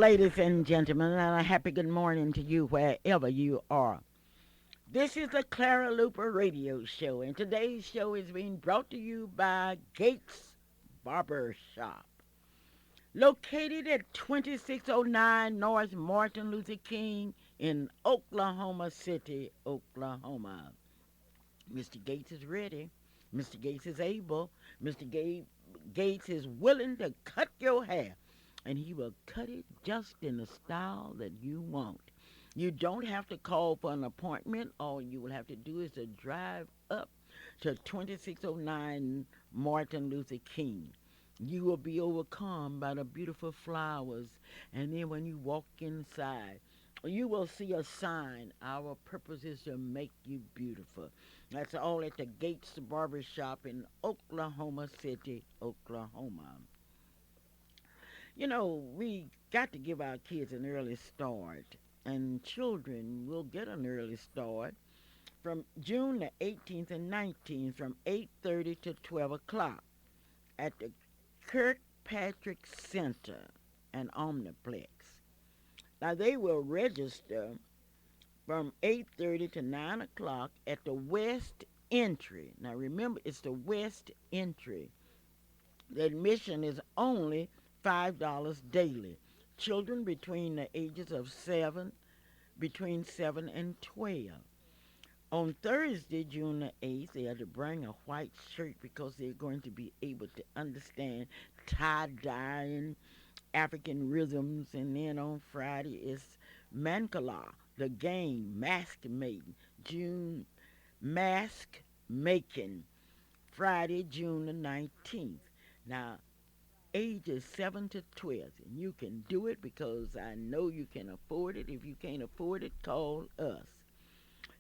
ladies and gentlemen, and a happy good morning to you wherever you are. This is the Clara Luper radio show, and today's show is being brought to you by Gates Barber Shop. Located at 2609 North Martin Luther King in Oklahoma City, Oklahoma. Mr. Gates is ready. Mr. Gates is able. Gates is willing to cut your hair, and he will cut it just in the style that you want. You don't have to call for an appointment. All you will have to do is to drive up to 2609 Martin Luther King. You will be overcome by the beautiful flowers, and then when you walk inside, you will see a sign. Our purpose is to make you beautiful. That's all at the Gates Barber Shop in Oklahoma City, Oklahoma. You know, we got to give our kids an early start, and children will get an early start from June the 18th and 19th from 8:30 to 12 o'clock at the Kirkpatrick Center and Omniplex. Now, they will register from 8:30 to 9 o'clock at the West Entry. Now, remember, it's the West Entry. The admission is only $5 daily. Children between the ages of between 7 and 12. On Thursday, June the 8th, they are to bring a white shirt because they're going to be able to understand tie-dye and African rhythms. And then on Friday is Mancala, the game, mask making, June mask making, Friday, June the 19th. Now, ages 7 to 12, and you can do it because I know you can afford it. If you can't afford it, call us.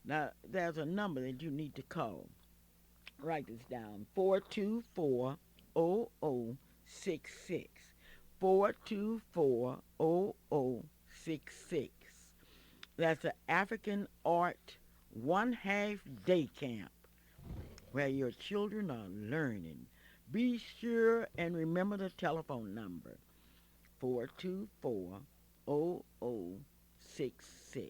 Now, there's a number that you need to call. Write this down, 424-0066. 424-0066. That's the African Art one-half day camp where your children are learning. Be sure and remember the telephone number, 424-0066.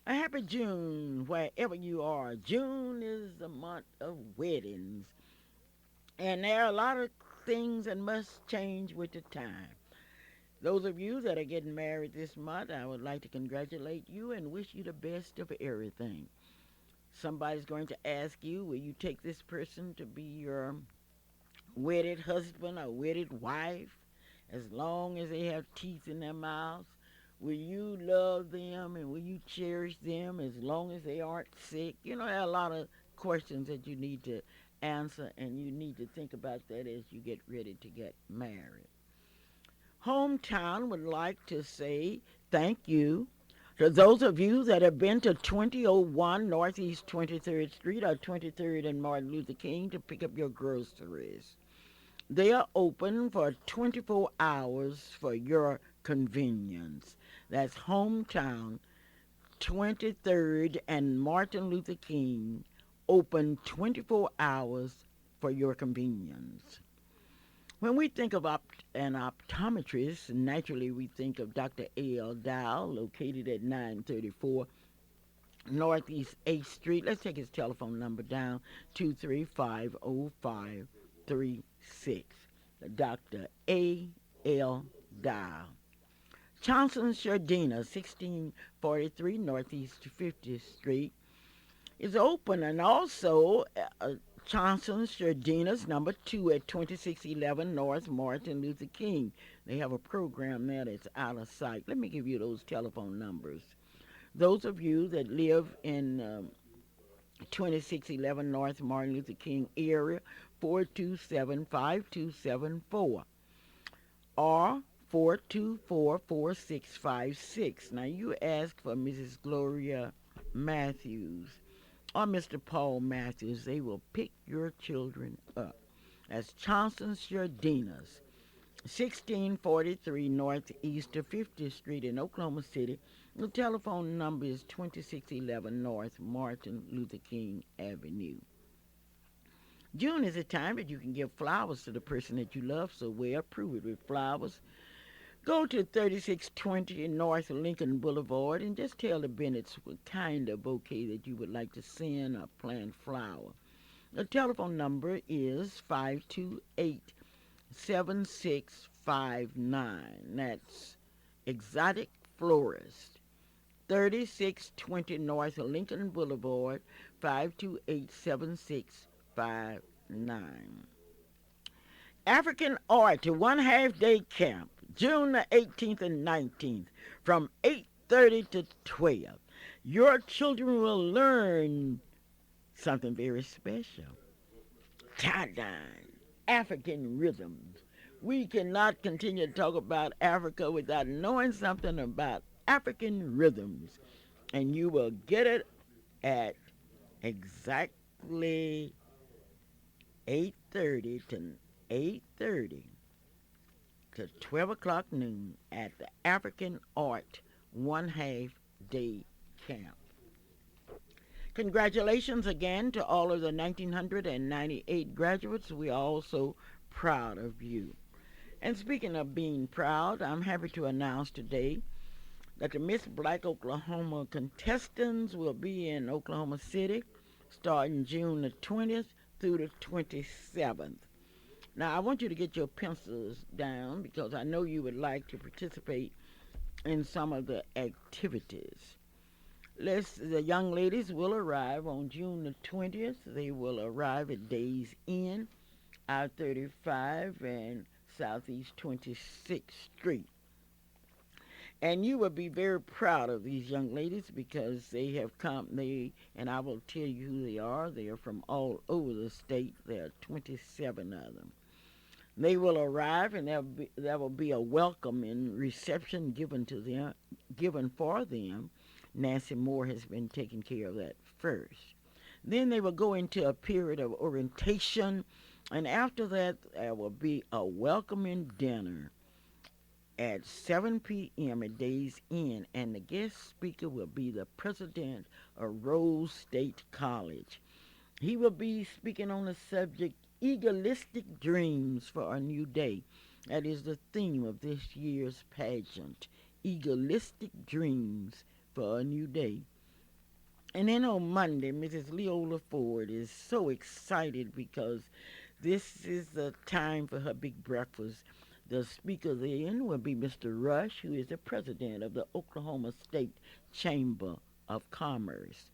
A happy June wherever you are. June is the month of weddings, and there are a lot of things that must change with the time. Those of you that are getting married this month, I would like to congratulate you and wish you the best of everything. Somebody's going to ask you, will you take this person to be your wedded husband or wedded wife as long as they have teeth in their mouths? Will you love them and will you cherish them as long as they aren't sick? You know, there are a lot of questions that you need to answer, and you need to think about that as you get ready to get married. Hometown would like to say thank you to those of you that have been to 2001 Northeast 23rd Street or 23rd and Martin Luther King to pick up your groceries. They are open for 24 hours for your convenience. That's Hometown, 23rd and Martin Luther King, open 24 hours for your convenience. When we think of an optometrist, naturally we think of Dr. A.L. Dow, located at 934 Northeast 8th Street. Let's take his telephone number down, 2350536. Dr. A.L. Dow. Johnson Shardina, 1643 Northeast 50th Street, is open, and also Johnson Shardina's number 2 at 2611 North Martin Luther King. They have a program there that's out of sight. Let me give you those telephone numbers. Those of you that live in 2611 North Martin Luther King area, 427-5274 or 424-4656. Now, you ask for Mrs. Gloria Matthews or Mr. Paul Matthews. They will pick your children up. That's Johnson Shardina's, 1643 Northeast of 50th Street in Oklahoma City. The telephone number is 2611 North Martin Luther King Avenue. June is a time that you can give flowers to the person that you love so well. Prove it with flowers. Go to 3620 North Lincoln Boulevard and just tell the Bennetts what kind of bouquet that you would like to send or plant flower. The telephone number is 528-7659. That's Exotic Florist. 3620 North Lincoln Boulevard, 528-7659. African Art One Half Day Camp, June the 18th and 19th, from 8:30 to 12. Your children will learn something very special. Tie-dye, African rhythms. We cannot continue to talk about Africa without knowing something about African rhythms. And you will get it at exactly 8:30 to 8:30 to 12 o'clock noon at the African Art One Half Day Camp. Congratulations again to all of the 1998 graduates. We are also proud of you. And speaking of being proud, I'm happy to announce today that the Miss Black Oklahoma contestants will be in Oklahoma City starting June the 20th through the 27th. Now, I want you to get your pencils down because I know you would like to participate in some of the activities. The young ladies will arrive on June the 20th. They will arrive at Days Inn, I-35 and Southeast 26th Street. And you will be very proud of these young ladies because they have come, and I will tell you who they are. They are from all over the state. There are 27 of them. They will arrive, and there will be a welcome and reception given for them. Nancy Moore has been taking care of that first. Then they will go into a period of orientation, and after that, there will be a welcoming dinner at 7 p.m. at Days Inn, and the guest speaker will be the president of Rose State College. He will be speaking on the subject Egoistic Dreams for a New Day. That is the theme of this year's pageant. Egoistic Dreams for a New Day. And then on Monday, Mrs. Leola Ford is so excited because this is the time for her big breakfast. The speaker then will be Mr. Rush, who is the president of the Oklahoma State Chamber of Commerce.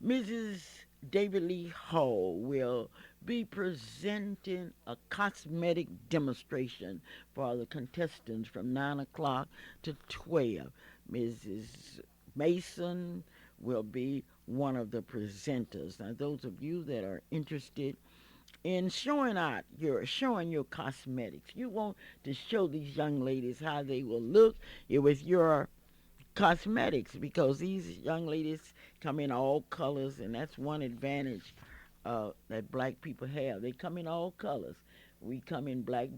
Mrs. David Lee Hall will be presenting a cosmetic demonstration for the contestants from 9 o'clock to 12. Mrs. Mason will be one of the presenters. Now, those of you that are interested in showing your cosmetics, you want to show these young ladies how they will look with your cosmetics because these young ladies come in all colors, and that's one advantage that black people have. They come in all colors. We come in black,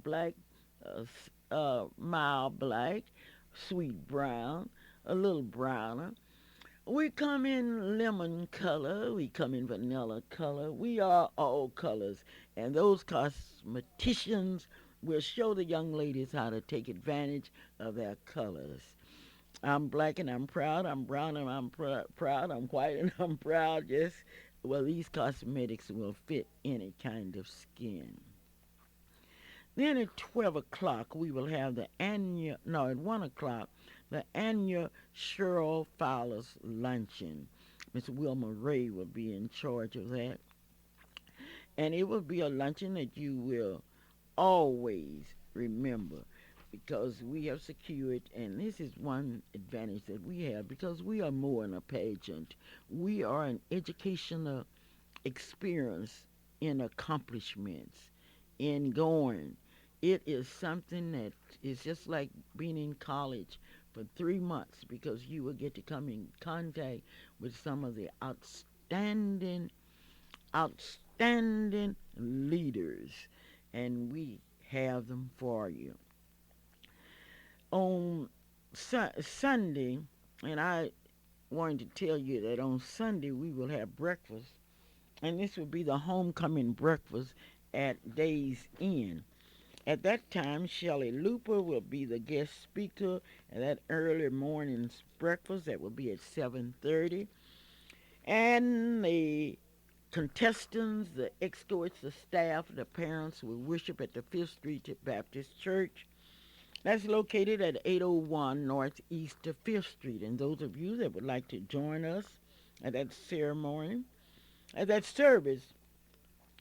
mild black, sweet brown, a little browner. We come in lemon color. We come in vanilla color. We are all colors. And those cosmeticians will show the young ladies how to take advantage of their colors. I'm black and I'm proud. I'm brown and I'm proud. I'm white and I'm proud. Yes. Well, these cosmetics will fit any kind of skin. Then at 12 o'clock, we will have at 1 o'clock, the annual Cheryl Fowler's Luncheon. Miss Wilma Ray will be in charge of that. And it will be a luncheon that you will always remember because we have secured, and this is one advantage that we have because we are more than a pageant. We are an educational experience in accomplishments, in going. It is something that is just like being in college for 3 months because you will get to come in contact with some of the outstanding leaders, and we have them for you. On Sunday, and I wanted to tell you that on Sunday we will have breakfast, and this will be the homecoming breakfast at Days Inn. At that time, Shelley Luper will be the guest speaker at that early morning's breakfast that will be at 7:30. And the contestants, the escorts, the staff, the parents will worship at the Fifth Street Baptist Church. That's located at 801 Northeast of Fifth Street. And those of you that would like to join us at that ceremony, at that service,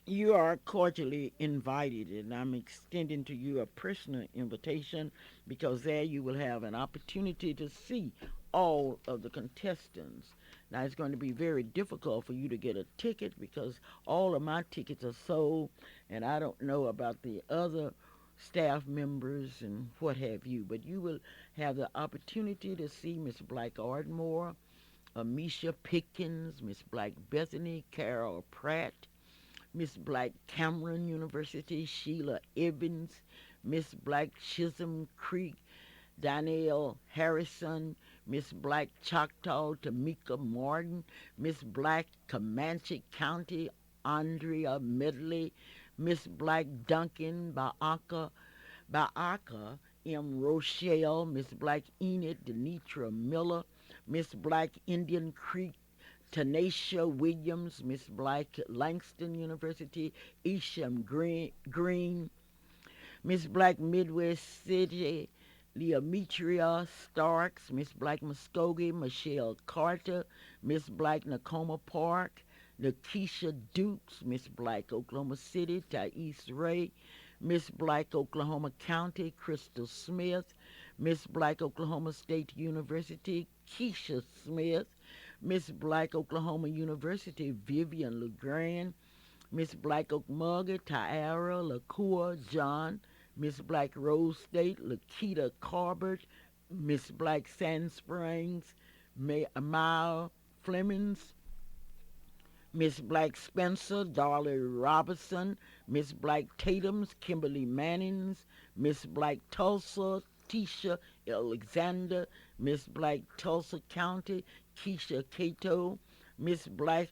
you are cordially invited, and I'm extending to you a personal invitation because there you will have an opportunity to see all of the contestants. Now, it's going to be very difficult for you to get a ticket because all of my tickets are sold, and I don't know about the other staff members and what have you, but you will have the opportunity to see Miss Black Ardmore, Amisha Pickens, Miss Black Bethany, Carol Pratt, Miss Black Cameron University, Sheila Evans, Miss Black Chisholm Creek, Danielle Harrison, Miss Black Choctaw, Tamika Martin, Miss Black Comanche County, Andrea Medley, Miss Black Duncan Baaka M. Rochelle, Miss Black Enid Denitra Miller, Miss Black Indian Creek Tanisha Williams, Miss Black Langston University, Isham Green, Miss Black Midwest City, Leometria Starks, Miss Black Muskogee, Michelle Carter, Miss Black Nakoma Park, Nakisha Dukes, Miss Black Oklahoma City, Thais Ray, Miss Black Oklahoma County, Crystal Smith, Miss Black Oklahoma State University, Keisha Smith, Miss Black Oklahoma University, Vivian LeGrand, Miss Black Okmulgee, Tyara LaCour John, Miss Black Rose State, Lakita Carbert, Miss Black Sand Springs, Mile Flemings, Miss Black Spencer, Darley Robertson, Miss Black Tatum's, Kimberly Mannings, Miss Black Tulsa, Tisha Alexander, Miss Black Tulsa County, Keisha Cato, Miss Black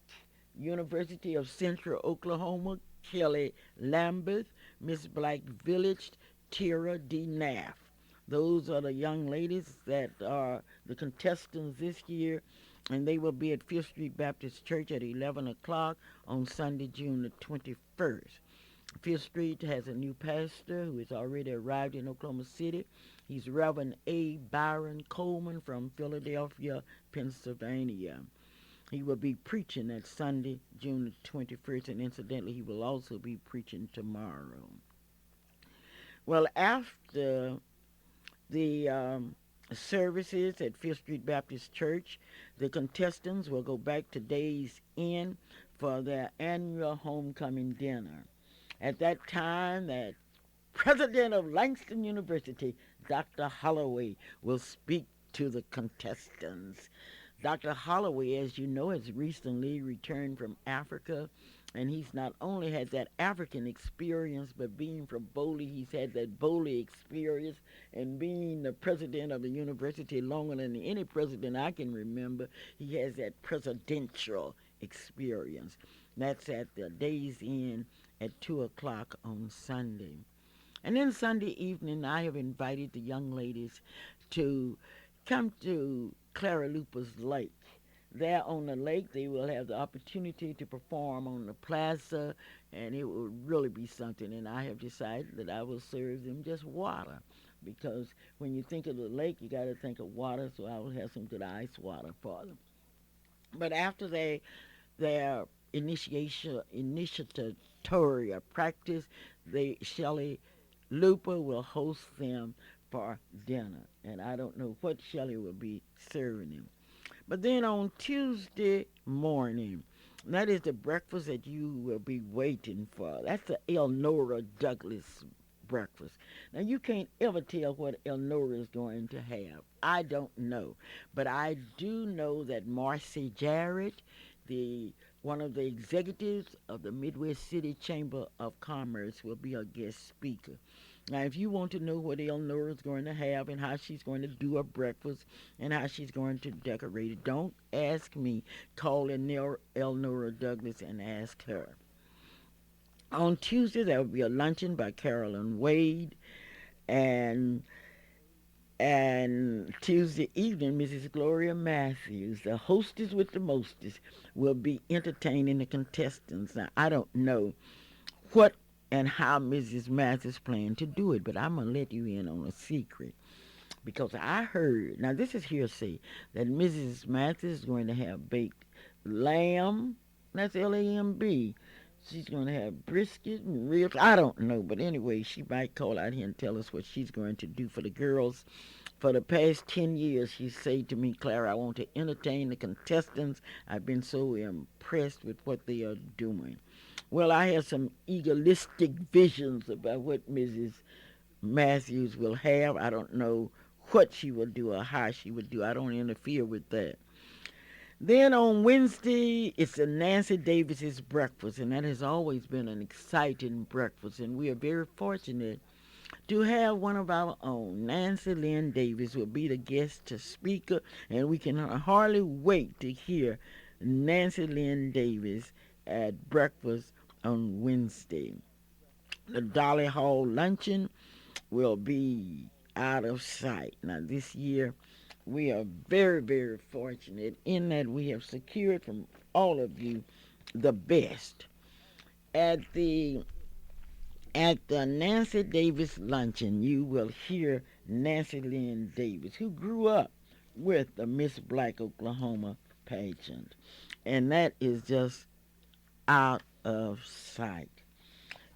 University of Central Oklahoma, Kelly Lambeth, Miss Black Village, Tara D. Naff. Those are the young ladies that are the contestants this year, and they will be at Fifth Street Baptist Church at 11 o'clock on Sunday, June the 21st. Fifth Street has a new pastor who has already arrived in Oklahoma City. He's Reverend A. Byron Coleman from Philadelphia, Pennsylvania. He will be preaching that Sunday, June the 21st, and incidentally, he will also be preaching tomorrow. Well, after the services at Fifth Street Baptist Church, the contestants will go back to Days Inn for their annual homecoming dinner. At that time, the president of Langston University, Dr. Holloway, will speak to the contestants. Dr. Holloway, as you know, has recently returned from Africa, and he's not only had that African experience, but being from Boley, he's had that Boley experience, and being the president of the university longer than any president I can remember, he has that presidential experience. That's at the Days Inn at 2 o'clock on Sunday. And then Sunday evening, I have invited the young ladies to come to Clara Luper's Lake. There on the lake, they will have the opportunity to perform on the plaza, and it will really be something. And I have decided that I will serve them just water, because when you think of the lake, you got to think of water, so I will have some good ice water for them. But after their initiatory practice, Shelley Luper will host them for dinner, and I don't know what Shelley will be serving them. But then on Tuesday morning, that is the breakfast that you will be waiting for. That's the Elnora Douglas breakfast. Now, you can't ever tell what Elnora is going to have. I don't know. But I do know that Marcy Jarrett, the one of the executives of the Midwest City Chamber of Commerce, will be a guest speaker. Now, if you want to know what Elnora is going to have and how she's going to do her breakfast and how she's going to decorate it, don't ask me. Call Elnora Douglas and ask her. On Tuesday, there will be a luncheon by Carolyn Wade, and Tuesday evening, Mrs. Gloria Matthews, the hostess with the mostest, will be entertaining the contestants. Now, I don't know what and how Mrs. Matthews planned to do it, but I'm going to let you in on a secret because I heard, now this is hearsay, that Mrs. Mathis is going to have baked lamb. That's Lamb. She's going to have brisket and ribs. I don't know, but anyway, she might call out here and tell us what she's going to do for the girls. For the past 10 years, she said to me, Clara, I want to entertain the contestants. I've been so impressed with what they are doing. Well, I have some egoistic visions about what Mrs. Matthews will have. I don't know what she will do or how she will do. I don't interfere with that. Then on Wednesday, it's the Nancy Davis's breakfast, and that has always been an exciting breakfast, and we are very fortunate to have one of our own. Nancy Lynn Davis will be the guest speaker, and we can hardly wait to hear Nancy Lynn Davis at breakfast on Wednesday. The Dolly Hall luncheon will be out of sight. Now, this year, we are very, very fortunate in that we have secured from all of you the best. At the Nancy Davis luncheon, you will hear Nancy Lynn Davis, who grew up with the Miss Black Oklahoma pageant, and that is just out of sight.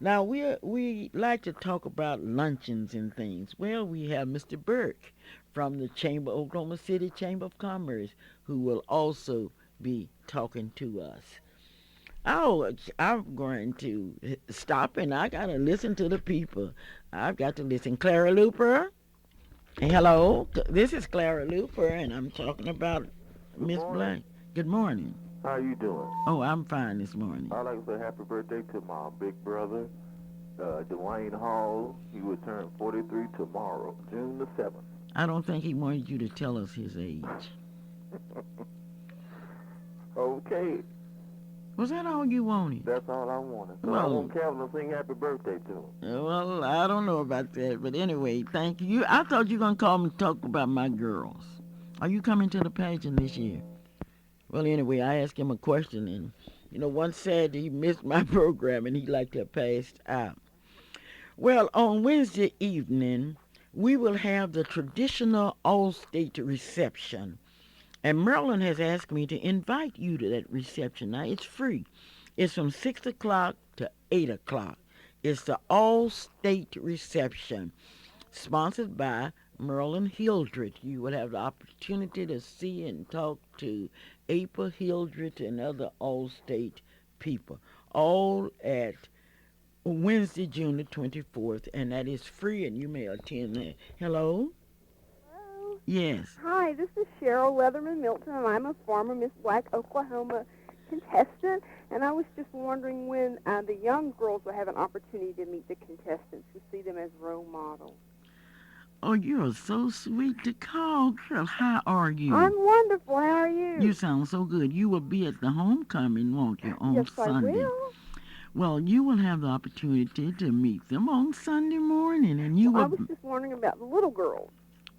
Now we like to talk about luncheons and things. Well, we have Mr. Burke from the Chamber, Oklahoma City Chamber of Commerce, who will also be talking to us. Oh, I'm going to stop and I got to listen to the people. I've got to listen. Clara Luper. Hello, this is Clara Luper, and I'm talking about Good Miss morning. Black. Good morning. How you doing? Oh, I'm fine this morning. I'd like to say happy birthday to my big brother, Dwayne Hall. He will turn 43 tomorrow, June the 7th. I don't think he wanted you to tell us his age. Okay, Was that all you wanted? that's all I wanted. So I Well, want Calvin to sing happy birthday to him. well, I don't know about that, but anyway, thank you. I thought you were gonna call me to talk about my girls. Are you coming to the pageant this year? Well, anyway, I asked him a question, and one said he missed my program and he like to have passed out. Well, on Wednesday evening, we will have the traditional all-state reception. And Marilyn has asked me to invite you to that reception. Now, it's free. It's from 6 o'clock to 8 o'clock. It's the all-state reception, sponsored by Marilyn Hildreth. You will have the opportunity to see and talk to April Hildreth and other all-state people, all at Wednesday, June the 24th, and that is free, and you may attend that. Hello? Hello. Yes. Hi, this is Cheryl Leatherman Milton, and I'm a former Miss Black Oklahoma contestant. And I was just wondering when the young girls will have an opportunity to meet the contestants, to see them as role models. Oh, you're so sweet to call, girl. How are you? I'm wonderful. How are you? You sound so good. You will be at the homecoming, won't you, on yes, Sunday? I will. Well, you will have the opportunity to meet them on Sunday morning, and you Well, I will. was just wondering about the little girls.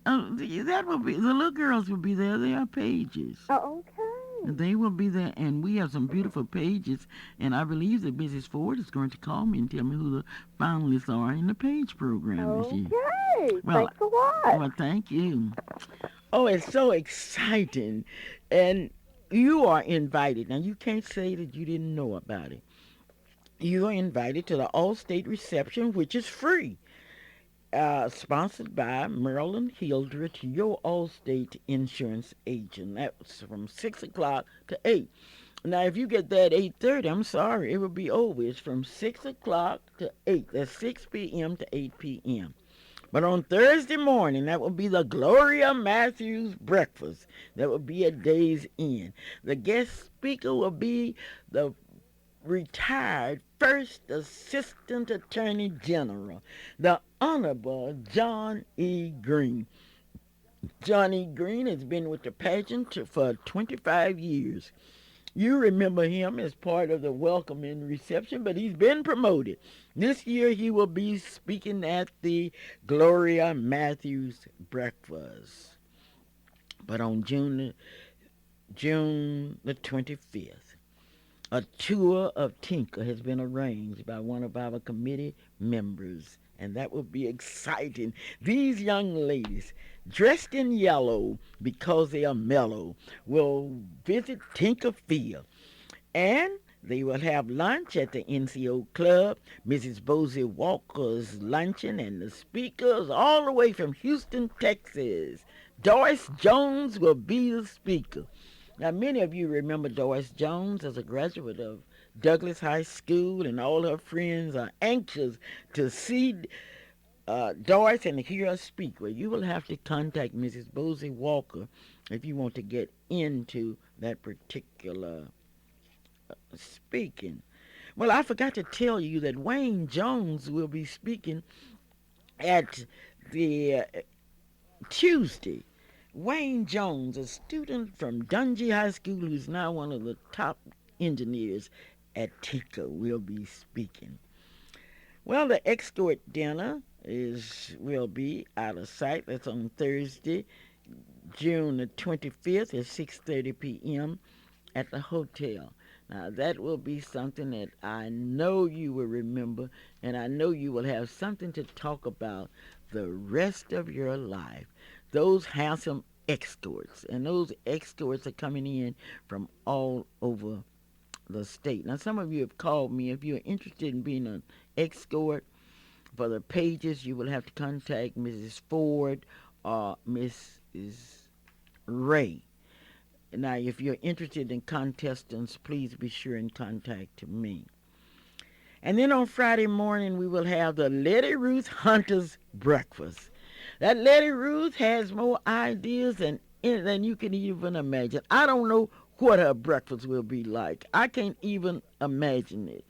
That will be the little girls will be there. They are pages. Oh, okay. They will be there, and we have some beautiful pages. And I believe that Mrs. Ford is going to call me and tell me who the finalists are in the page program this year. Okay. Well, Thanks a lot. Well, thank you. Oh, it's so exciting, and you are invited. Now, you can't say that you didn't know about it. You are invited to the all-state reception, which is free. Sponsored by Marilyn Hildreth, your Allstate insurance agent. That's from 6 o'clock to 8. Now, if you get there at 8:30, I'm sorry, it will be over. It's from 6 o'clock to 8. That's 6 p.m. to 8 p.m. But on Thursday morning, that will be the Gloria Matthews breakfast. That will be at Days Inn. The guest speaker will be the retired First Assistant Attorney General, the Honorable John E. Green. John E. Green has been with the pageant for 25 years. You remember him as part of the welcome and reception, but he's been promoted. This year he will be speaking at the Gloria Matthews breakfast. But on June the 25th, a tour of Tinker has been arranged by one of our committee members, and that will be exciting. These young ladies, dressed in yellow because they are mellow, will visit Tinker Field, and they will have lunch at the NCO Club. Mrs. Bosie Walker's luncheon, and the speakers all the way from Houston, Texas. Doris Jones will be the speaker. Now, many of you remember Doris Jones as a graduate of Douglas High School, and all her friends are anxious to see Doris and hear her speak. Well, you will have to contact Mrs. Bosie Walker if you want to get into that particular speaking. Well, I forgot to tell you that Wayne Jones will be speaking at the Tuesday. Wayne Jones, a student from Dungy High School who's now one of the top engineers at Tinker, will be speaking. Well, the escort dinner will be out of sight. That's on Thursday, June the 25th at 6:30 p.m. at the hotel. Now, that will be something that I know you will remember, and I know you will have something to talk about the rest of your life. Those handsome escorts, and those escorts are coming in from all over the state. Now, some of you have called me. If you're interested in being an escort for the pages, you will have to contact Mrs. Ford or Mrs. Ray. Now, if you're interested in contestants, please be sure and contact me. And then on Friday morning, we will have the Letty Ruth Hunter's Breakfast. That Letty Ruth has more ideas than you can even imagine. I don't know what her breakfast will be like. I can't even imagine it.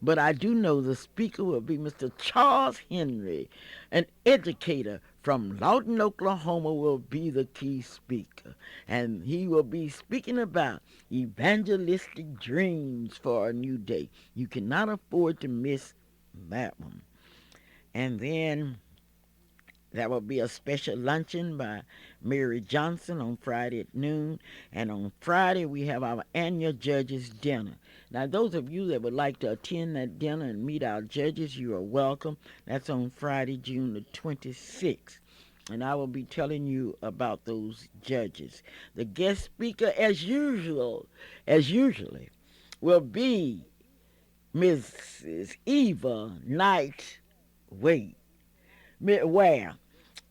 But I do know the speaker will be Mr. Charles Henry, an educator from Lawton, Oklahoma, will be the key speaker. And he will be speaking about evangelistic dreams for a new day. You cannot afford to miss that one. And then that will be a special luncheon by Mary Johnson on Friday at noon. And on Friday, we have our annual judges' dinner. Now, those of you that would like to attend that dinner and meet our judges, you are welcome. That's on Friday, June the 26th. And I will be telling you about those judges. The guest speaker, as usually, will be Mrs. Eva Knight Ware.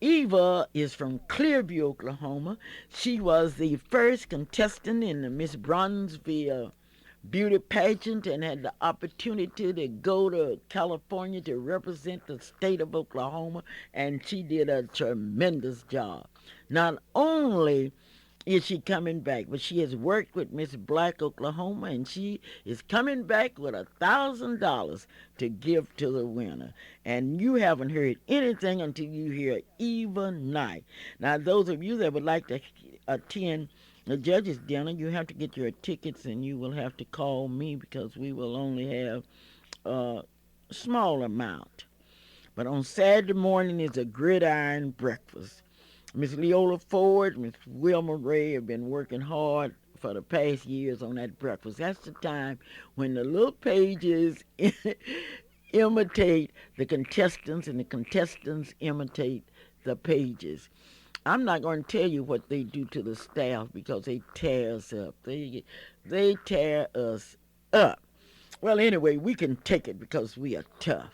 Eva is from Clearview, Oklahoma. She was the first contestant in the Miss Bronzeville beauty pageant and had the opportunity to go to California to represent the state of Oklahoma, and she did a tremendous job. Not only is she coming back, but she has worked with Miss Black Oklahoma, and she is coming back with $1,000 to give to the winner. And you haven't heard anything until you hear Eva Knight. Now, those of you that would like to attend the judges' dinner, you have to get your tickets, and you will have to call me because we will only have a small amount. But on Saturday morning is a gridiron breakfast. Miss Leola Ford, Miss Wilma Ray have been working hard for the past years on that breakfast. That's the time when the little pages imitate the contestants and the contestants imitate the pages. I'm not going to tell you what they do to the staff because they tear us up. They tear us up. Well, anyway, we can take it because we are tough.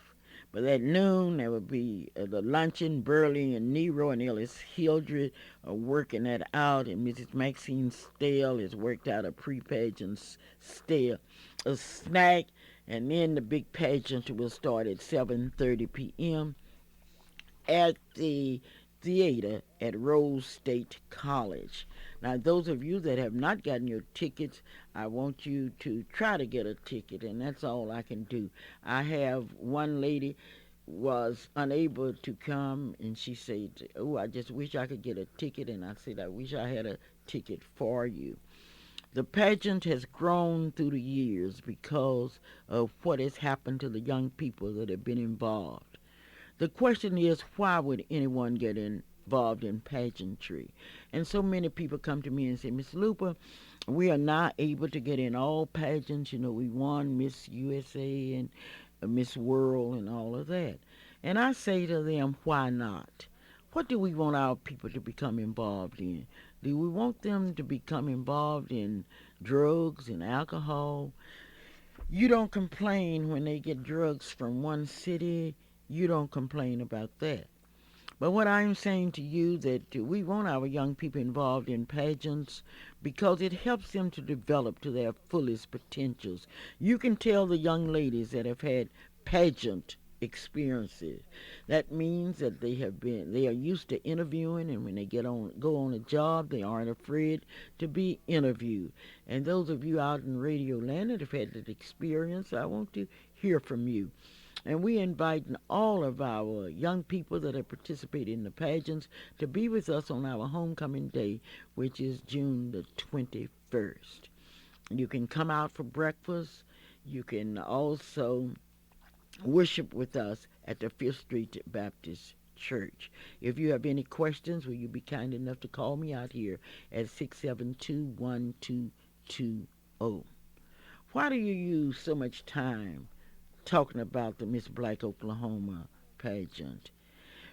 But at noon, there will be the luncheon. Burley and Nero and Ellis Hildred are working that out, and Mrs. Maxine Stale has worked out a pre-pageant a snack, and then the big pageant will start at 7:30 p.m. at the theater at Rose State College. Now, those of you that have not gotten your tickets, I want you to try to get a ticket, and that's all I can do. I have one lady was unable to come, and she said, "Oh, I just wish I could get a ticket." And I said, "I wish I had a ticket for you." The pageant has grown through the years because of what has happened to the young people that have been involved. The question is, why would anyone get involved in pageantry? And so many people come to me and say, Miss Luper, we are not able to get in all pageants. You know, we won Miss USA and Miss World and all of that. And I say to them, why not? What do we want our people to become involved in? Do we want them to become involved in drugs and alcohol? You don't complain when they get drugs from one city. You don't complain about that. But what I'm saying to you that we want our young people involved in pageants because it helps them to develop to their fullest potentials. You can tell the young ladies that have had pageant experiences. That means that they are used to interviewing, and when they go on a job, they aren't afraid to be interviewed. And those of you out in radio land that have had that experience, I want to hear from you. And we inviting all of our young people that have participated in the pageants to be with us on our homecoming day, which is June the 21st. You can come out for breakfast. You can also worship with us at the Fifth Street Baptist Church. If you have any questions, will you be kind enough to call me out here at 672-1220? Why do you use so much time talking about the Miss Black Oklahoma pageant?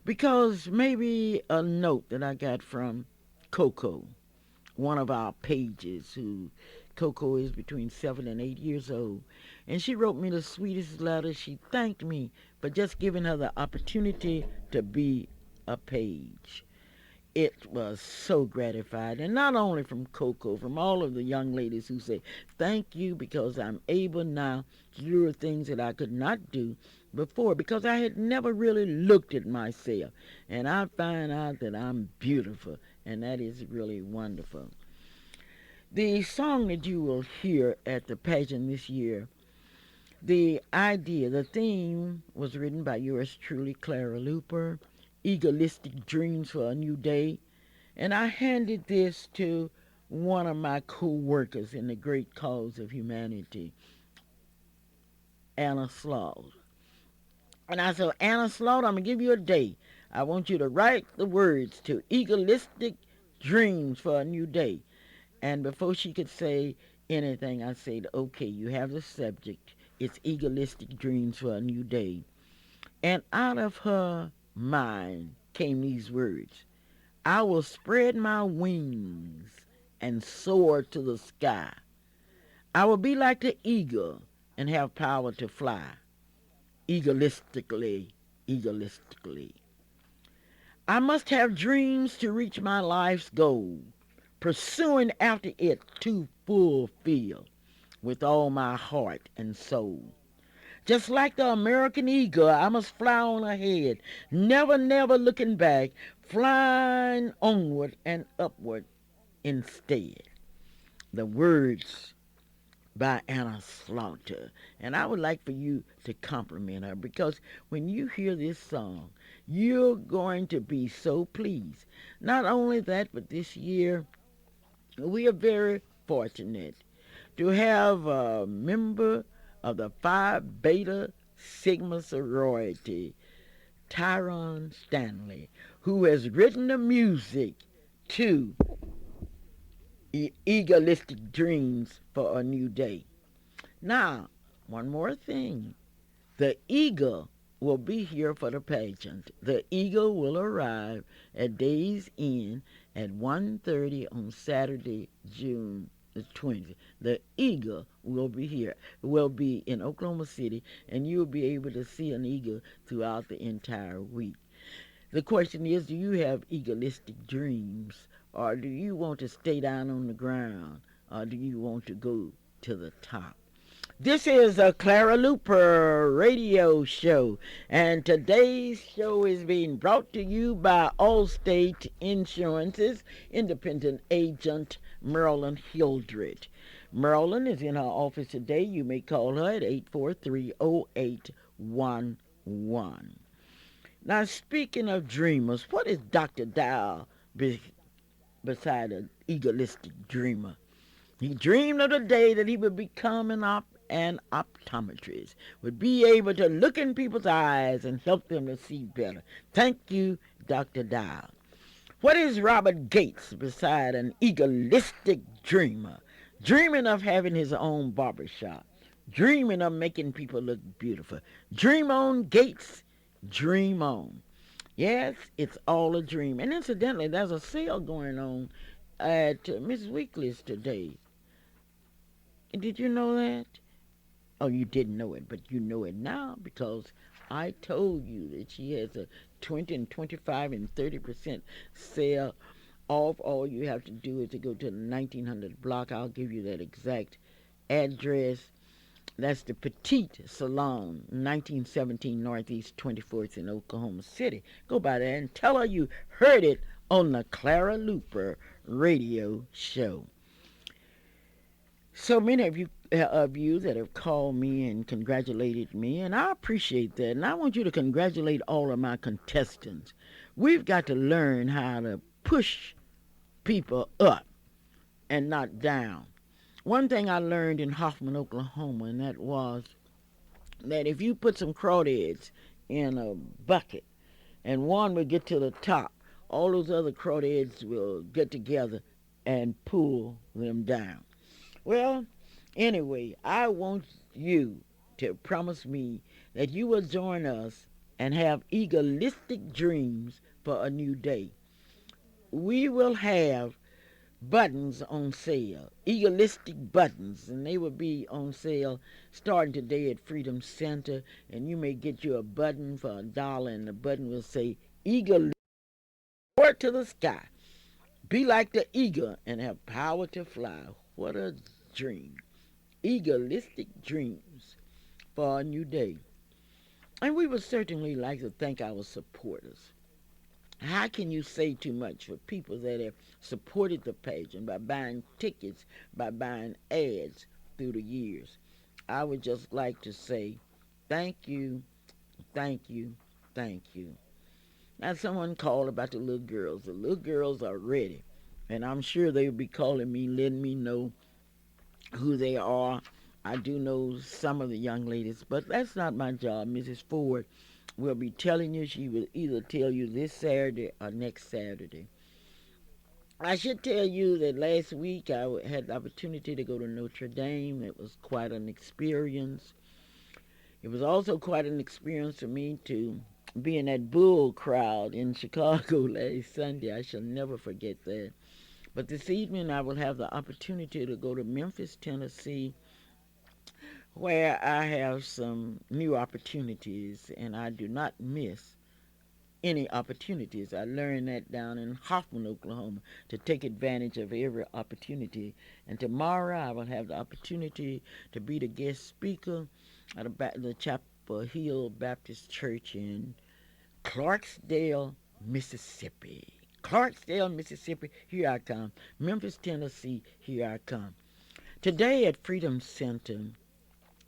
Because maybe a note that I got from Coco, one of our pages, who Coco is between 7 and 8 years old, and she wrote me the sweetest letter. She thanked me for just giving her the opportunity to be a page. It was so gratified, and not only from Coco, from all of the young ladies who say, thank you because I'm able now to do the things that I could not do before because I had never really looked at myself. And I find out that I'm beautiful, and that is really wonderful. The song that you will hear at the pageant this year, the theme was written by yours truly, Clara Luper, Egoistic Dreams for a New Day. And I handed this to one of my co-workers in the great cause of humanity, Anna Slaw. And I said, Anna Slaw, I'm going to give you a day. I want you to write the words to Egoistic Dreams for a New Day. And before she could say anything, I said, okay, you have the subject. It's Egoistic Dreams for a New Day. And out of her mind came these words: I will spread my wings and soar to the sky. I will be like the eagle and have power to fly. Egoistically, egoistically. I must have dreams to reach my life's goal, pursuing after it to fulfill with all my heart and soul. Just like the American eagle, I must fly on ahead, never, never looking back, flying onward and upward instead. The words by Anna Slaughter. And I would like for you to compliment her because when you hear this song, you're going to be so pleased. Not only that, but this year we are very fortunate to have a member of the Phi Beta Sigma sorority, Tyron Stanley, who has written the music to Egoistic Dreams for a New Day. Now, one more thing. The eagle will be here for the pageant. The eagle will arrive at Days Inn at 1:30 on Saturday, June the 20th. The eagle will be here, will be in Oklahoma City, and you'll be able to see an eagle throughout the entire week. The question is, do you have egoistic dreams, or do you want to stay down on the ground, or do you want to go to the top? This is a Clara Luper radio show, and today's show is being brought to you by Allstate Insurance's independent agent, Marilyn Hildred. Marilyn is in her office today. You may call her at 843-0811. Now, speaking of dreamers, what is Dr. Dow beside an egoistic dreamer? He dreamed of the day that he would become an optometrist, would be able to look in people's eyes and help them to see better. Thank you, Dr. Dow. What is Robert Gates beside an egoistic dreamer, dreaming of having his own barbershop, dreaming of making people look beautiful? Dream on, Gates, dream on. Yes, it's all a dream. And incidentally, there's a sale going on at Mrs. Weekly's today. Did you know that? Oh, you didn't know it, but you know it now because I told you that she has a 20 and 25 and 30% sale off. All you have to do is to go to the 1900 block. I'll give you that exact address. That's the Petite Salon, 1917 Northeast 24th in Oklahoma City. Go by there and tell her you heard it on the Clara Luper radio show. So many of you that have called me and congratulated me, and I appreciate that. And I want you to congratulate all of my contestants. We've got to learn how to push people up and not down. One thing I learned in Hoffman, Oklahoma, and that was that if you put some crawdads in a bucket and one will get to the top, all those other crawdads will get together and pull them down. Well, anyway, I want you to promise me that you will join us and have egoistic dreams for a new day. We will have buttons on sale, egoistic buttons, and they will be on sale starting today at Freedom Center. And you may get you a button for $1, and the button will say eagle soar to the sky, be like the eagle, and have power to fly. What a dream! Egoistic dreams for a new day. And we would certainly like to thank our supporters. How can you say too much for people that have supported the page and by buying tickets, by buying ads through the years? I would just like to say thank you, thank you, thank you. Now, someone called about the little girls. The little girls are ready, and I'm sure they'll be calling me, letting me know who they are. I do know some of the young ladies, but that's not my job. Mrs. Ford will be telling you. She will either tell you this Saturday or next Saturday. I should tell you that last week I had the opportunity to go to Notre Dame. It was quite an experience. It was also quite an experience for me to be in that bull crowd in Chicago last Sunday. I shall never forget that. But this evening I will have the opportunity to go to Memphis, Tennessee, where I have some new opportunities, and I do not miss any opportunities. I learned that down in Hoffman, Oklahoma, to take advantage of every opportunity. And tomorrow I will have the opportunity to be the guest speaker at the Chapel Hill Baptist Church in Clarksdale, Mississippi. Clarksdale, Mississippi, here I come. Memphis, Tennessee, here I come. Today at Freedom Center,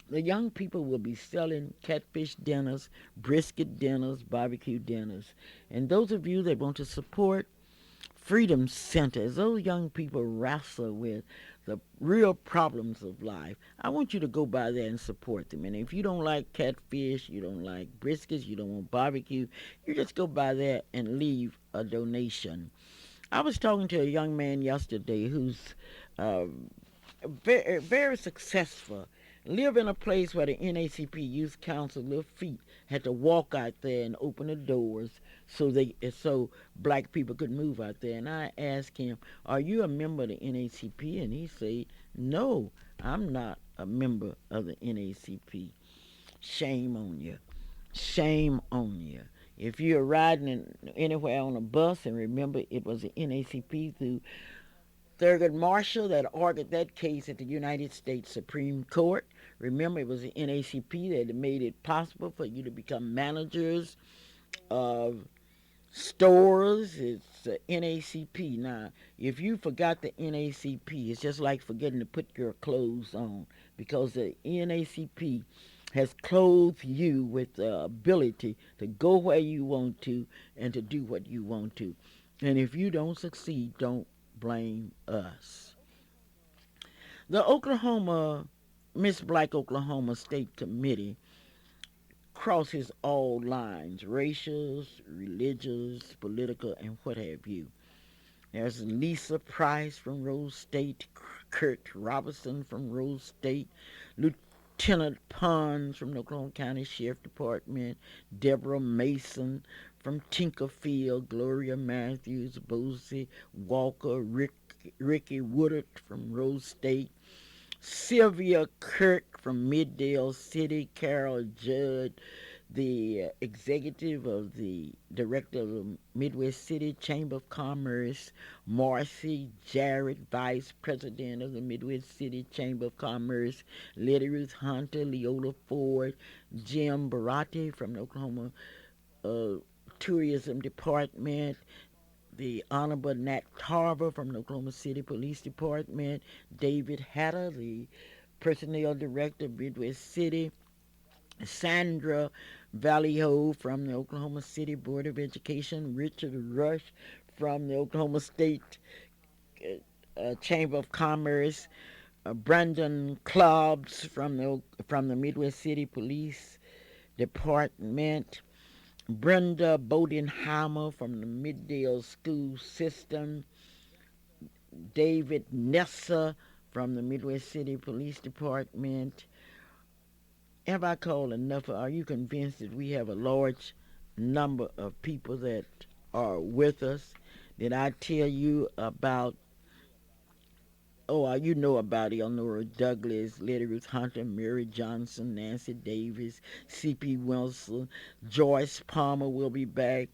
the young people will be selling catfish dinners, brisket dinners, barbecue dinners. And those of you that want to support Freedom Center, as those young people wrestle with the real problems of life, I want you to go by there and support them. And if you don't like catfish, you don't like briskets, you don't want barbecue, you just go by there and leave a donation. I was talking to a young man yesterday who's uh, very, very successful. Live in a place where the NACP Youth Council little feet had to walk out there and open the doors so black people could move out there. And I asked him, "Are you a member of the NACP?" And he said, "No, I'm not a member of the NACP." Shame on you. Shame on you. If you're riding anywhere on a bus, and remember it was the NACP through Thurgood Marshall that argued that case at the United States Supreme Court. Remember, it was the NACP that made it possible for you to become managers of stores. It's the NACP. Now, if you forgot the NACP, it's just like forgetting to put your clothes on, because the NACP has clothed you with the ability to go where you want to and to do what you want to. And if you don't succeed, don't blame us. The Oklahoma, Miss Black Oklahoma State Committee crosses all lines, racial, religious, political, and what have you. There's Lisa Price from Rose State, Kurt Robertson from Rose State, Lieutenant Pons from the Oklahoma County Sheriff Department, Deborah Mason from Tinkerfield, Gloria Matthews, Bosie Walker, Ricky Woodard from Rose State, Sylvia Kirk from Middale City, Carol Judd, the executive of the director of the Midwest City Chamber of Commerce, Marcy Jarrett, vice president of the Midwest City Chamber of Commerce, Letty Ruth Hunter, Leola Ford, Jim Barati from the Oklahoma uh, Tourism Department, the Honorable Nat Tarver from the Oklahoma City Police Department, David Hatter, the personnel director of Midwest City, Sandra Vallejo from the Oklahoma City Board of Education, Richard Rush from the Oklahoma State Chamber of Commerce, Brandon Clubs from the Midwest City Police Department, Brenda Bodenheimer from the Middale School System, David Nessa from the Midwest City Police Department. Have I called enough? Are you convinced that we have a large number of people that are with us? Did I tell you about, you know about Eleanor Douglas, Letty Ruth Hunter, Mary Johnson, Nancy Davis, C.P. Wilson, Joyce Palmer will be back,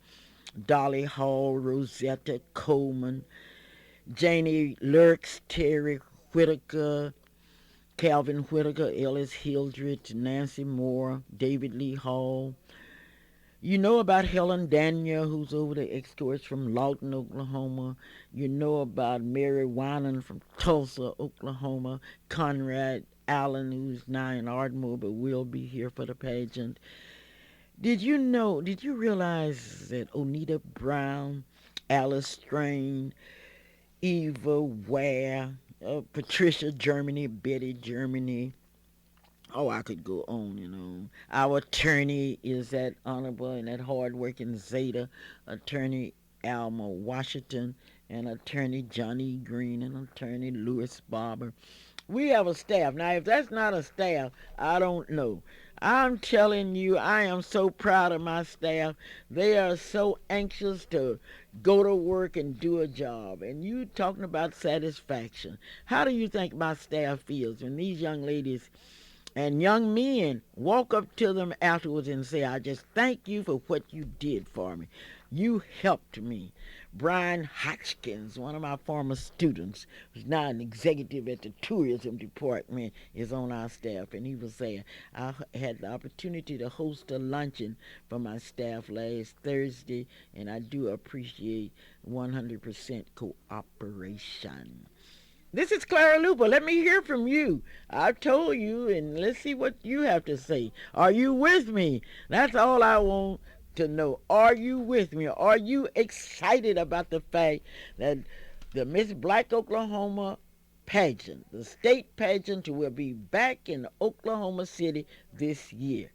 Dolly Hall, Rosetta Coleman, Janie Lurks, Terry Whitaker, Calvin Whitaker, Ellis Hildreth, Nancy Moore, David Lee Hall. You know about Helen Daniel, who's over the escorts from Lawton, Oklahoma. You know about Mary Winan from Tulsa, Oklahoma. Conrad Allen, who's now in Ardmore but will be here for the pageant. Did you realize that Onita Brown, Alice Strain, Eva Ware, Patricia Germany, Betty Germany. I could go on. Our attorney is that honorable and that hardworking Zeta, attorney Alma Washington, and attorney Johnny Green, and attorney Louis Barber. We have a staff. Now, if that's not a staff, I don't know. I'm telling you, I am so proud of my staff. They are so anxious to go to work and do a job. And you talking about satisfaction. How do you think my staff feels when these young ladies and young men walk up to them afterwards and say, I just thank you for what you did for me. You helped me. Brian Hotchkins, one of my former students, who's now an executive at the tourism department, is on our staff. And he was saying, I had the opportunity to host a luncheon for my staff last Thursday, and I do appreciate 100% cooperation. This is Clara Luper. Let me hear from you. I've told you, and let's see what you have to say. Are you with me? That's all I want to know. Are you with me? Are you excited about the fact that the Miss Black Oklahoma pageant, the state pageant, will be back in Oklahoma City this year?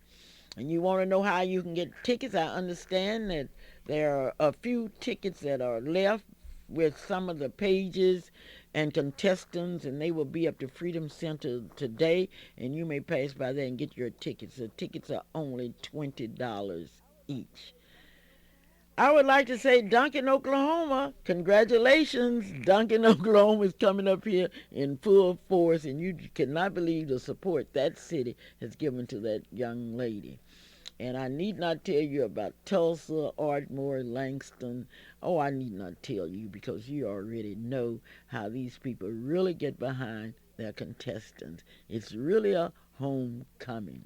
And you want to know how you can get tickets? I understand that there are a few tickets that are left with some of the pages and contestants, and they will be up to Freedom Center today, and you may pass by there and get your tickets. The tickets are only $20 each. I would like to say Duncan, Oklahoma, congratulations. Duncan, Oklahoma is coming up here in full force, and you cannot believe the support that city has given to that young lady. And I need not tell you about Tulsa, Ardmore, Langston. I need not tell you because you already know how these people really get behind their contestants. It's really a homecoming.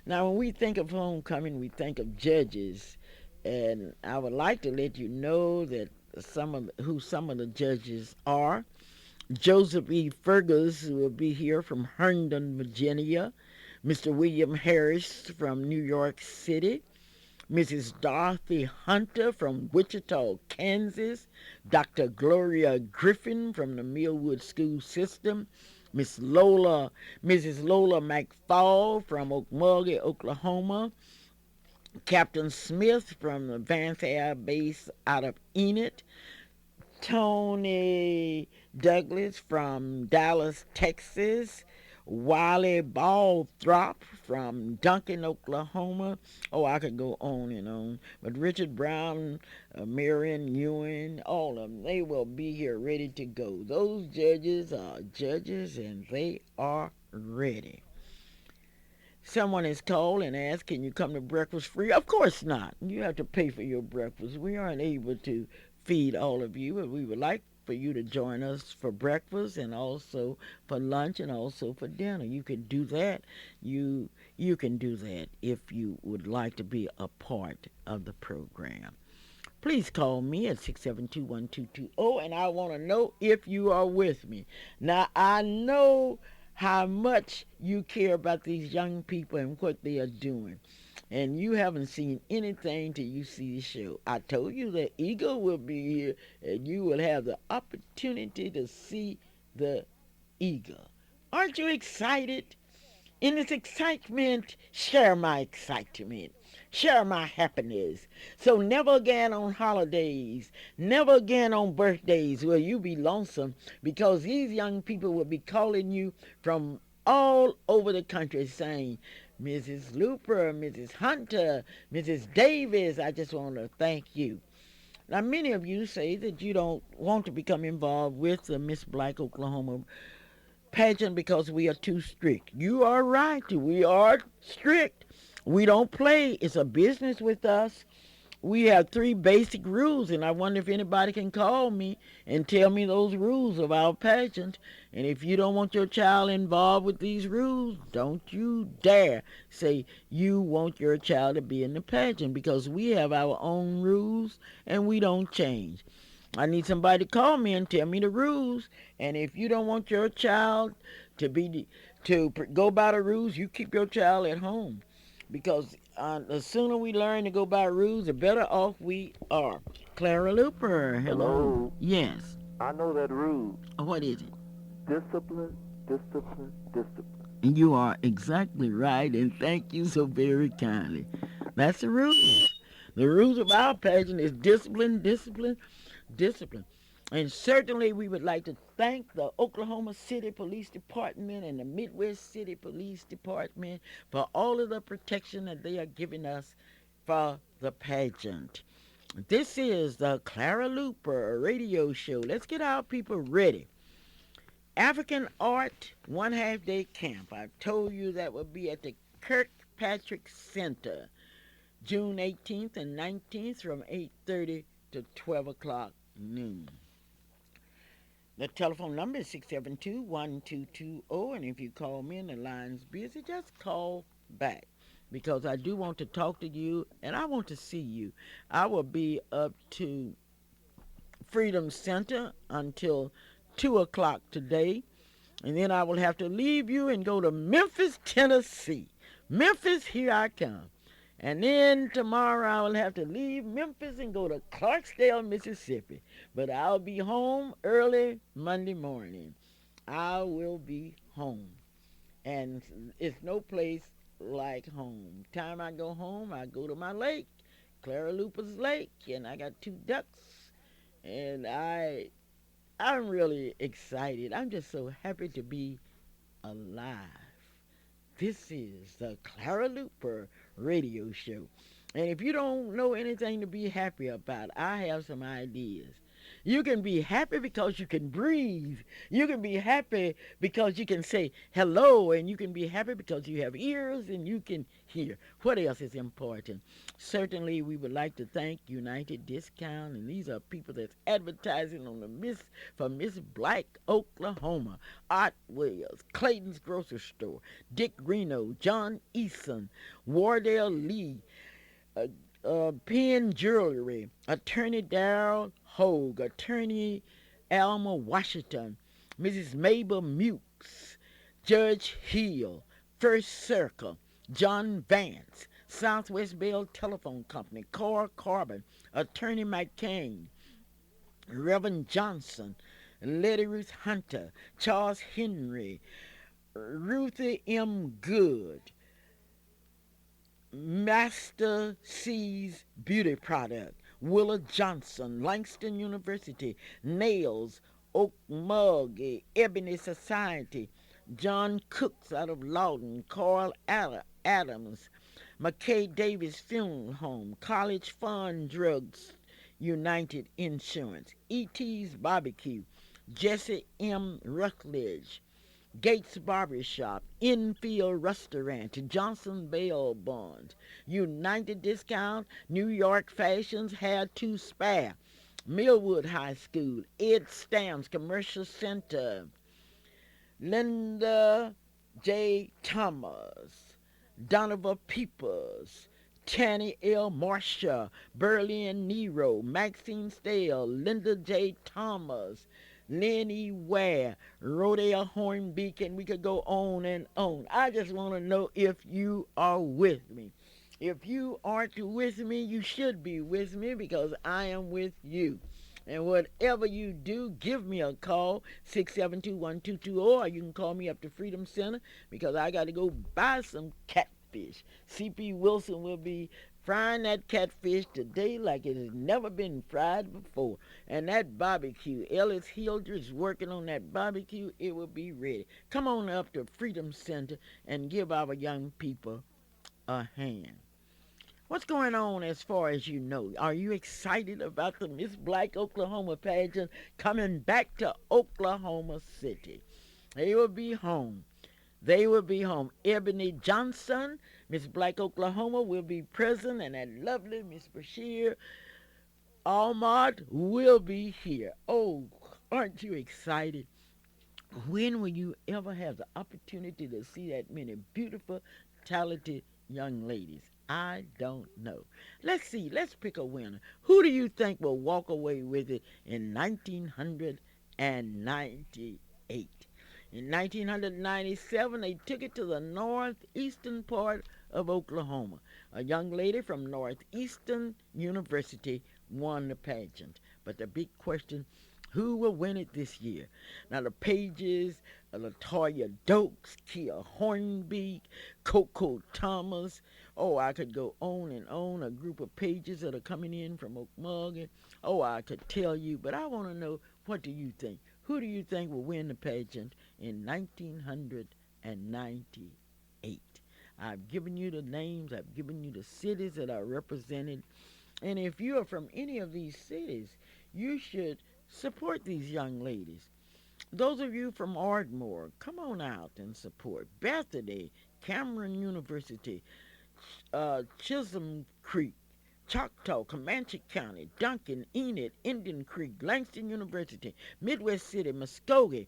Now, when we think of homecoming, we think of judges. And I would like to let you know that who some of the judges are. Joseph E. Fergus will be here from Herndon, Virginia. Mr. William Harris from New York City, Mrs. Dorothy Hunter from Wichita, Kansas, Dr. Gloria Griffin from the Millwood School System, Mrs. Lola McFall from Okmulgee, Oklahoma. Captain Smith from the Vance Air Base out of Enid. Tony Douglas from Dallas, Texas. Wiley Balthrop from Duncan, Oklahoma. Oh, I could go on and on. But Richard Brown, Marion Ewing, all of them, they will be here ready to go. Those judges are judges and they are ready. Someone has called and asked, can you come to breakfast free? Of course not. You have to pay for your breakfast. We aren't able to feed all of you, but we would like for you to join us for breakfast and also for lunch and also for dinner. You can do that. You can do that if you would like to be a part of the program. Please call me at 672-1220, and I want to know if you are with me. Now, I know how much you care about these young people and what they are doing. And you haven't seen anything till you see the show. I told you the Eagle will be here, and you will have the opportunity to see the Eagle. Aren't you excited? In this excitement, share my excitement. Share my happiness. So never again on holidays, never again on birthdays will you be lonesome because these young people will be calling you from all over the country saying, Mrs. Luper, Mrs. Hunter, Mrs. Davis, I just want to thank you. Now, many of you say that you don't want to become involved with the Miss Black Oklahoma pageant because we are too strict. You are right. We are strict. We don't play. It's a business with us. We have three basic rules, and I wonder if anybody can call me and tell me those rules of our pageant. And if you don't want your child involved with these rules, don't you dare say you want your child to be in the pageant because we have our own rules and we don't change. I need somebody to call me and tell me the rules. And if you don't want your child to go by the rules, you keep your child at home. Because the sooner we learn to go by rules, the better off we are. Clara Luper, hello. Hello. Yes. I know that rule. What is it? Discipline, discipline, discipline. You are exactly right, and thank you so very kindly. That's the rules. The rules of our pageant is discipline, discipline, discipline. And certainly we would like to thank the Oklahoma City Police Department and the Midwest City Police Department for all of the protection that they are giving us for the pageant. This is the Clara Luper radio show. Let's get our people ready. African Art One Half Day Camp. I've told you that will be at the Kirkpatrick Center, June 18th and 19th from 8:30 to 12 o'clock noon. The telephone number is 672-1220, and if you call me and the line's busy, just call back because I do want to talk to you and I want to see you. I will be up to Freedom Center until 2 o'clock today, and then I will have to leave you and go to Memphis, Tennessee. Memphis, here I come. And then tomorrow I will have to leave Memphis and go to Clarksdale, Mississippi. But I'll be home early Monday morning. I will be home. And it's no place like home. Time I go home, I go to my lake, Clara Luper's Lake, and I got two ducks. And I'm really excited. I'm just so happy to be alive. This is the Clara Luper radio show. And if you don't know anything to be happy about, I have some ideas. You can be happy because you can breathe. You can be happy because you can say hello, and you can be happy because you have ears and you can hear. What else is important? Certainly, we would like to thank United Discount, and these are people that's advertising on the Miss Black, Oklahoma. Art Wells, Clayton's Grocery Store, Dick Reno, John Eason, Wardell Lee, Penn Jewelry, Attorney Darrell Hogue, Attorney Alma Washington, Mrs. Mabel Mukes, Judge Hill, First Circle, John Vance, Southwest Bell Telephone Company, Cora Carbon, Attorney McCain, Reverend Johnson, Letty Ruth Hunter, Charles Henry, Ruthie M. Good, Master C's Beauty Product, Willa Johnson, Langston University, Nails, Okmulgee, Ebony Society, John Cooks out of Lawton, Carl Adams, McKay Davis Funeral Home, College Fund Drugs, United Insurance, E.T.'s Barbecue, Jesse M. Ruckledge, Gates Barbershop, Infield Restaurant, Johnson Bail Bonds, United Discount, New York Fashions, Hair to Spare, Millwood High School, Ed Stamps Commercial Center, Linda J. Thomas, Donovan Peoples, Tanny L. Marcia, Berlin Nero, Maxine Stale, Linda J. Thomas, Lenny Ware, Rodale Hornbeak, and we could go on and on. I just want to know if you are with me. If you aren't with me, you should be with me because I am with you. And whatever you do, give me a call, 672-1220, or you can call me up to Freedom Center because I got to go buy some catfish. C.P. Wilson will be frying that catfish today like it has never been fried before. And that barbecue, Ellis Hildred's working on that barbecue, it will be ready. Come on up to Freedom Center and give our young people a hand. What's going on as far as you know? Are you excited about the Miss Black Oklahoma pageant coming back to Oklahoma City? They will be home. They will be home. Ebony Johnson, Miss Black Oklahoma, will be present, and that lovely Miss Bashir Ahmad will be here. Oh, aren't you excited? When will you ever have the opportunity to see that many beautiful, talented young ladies? I don't know. Let's see. Let's pick a winner. Who do you think will walk away with it in 1998? In 1997, they took it to the northeastern part of Oklahoma. A young lady from Northeastern University won the pageant. But the big question, who will win it this year? Now, the pages, Latoya Dokes, Kia Hornbeak, Coco Thomas. Oh, I could go on and on. A group of pages that are coming in from Okmulgee. Oh, I could tell you, but I want to know, what do you think? Who do you think will win the pageant in 1998? I've given you the names. I've given you the cities that are represented. And if you are from any of these cities, you should support these young ladies. Those of you from Ardmore, come on out and support. Bethany, Cameron University, Chisholm Creek, Choctaw, Comanche County, Duncan, Enid, Indian Creek, Langston University, Midwest City, Muskogee,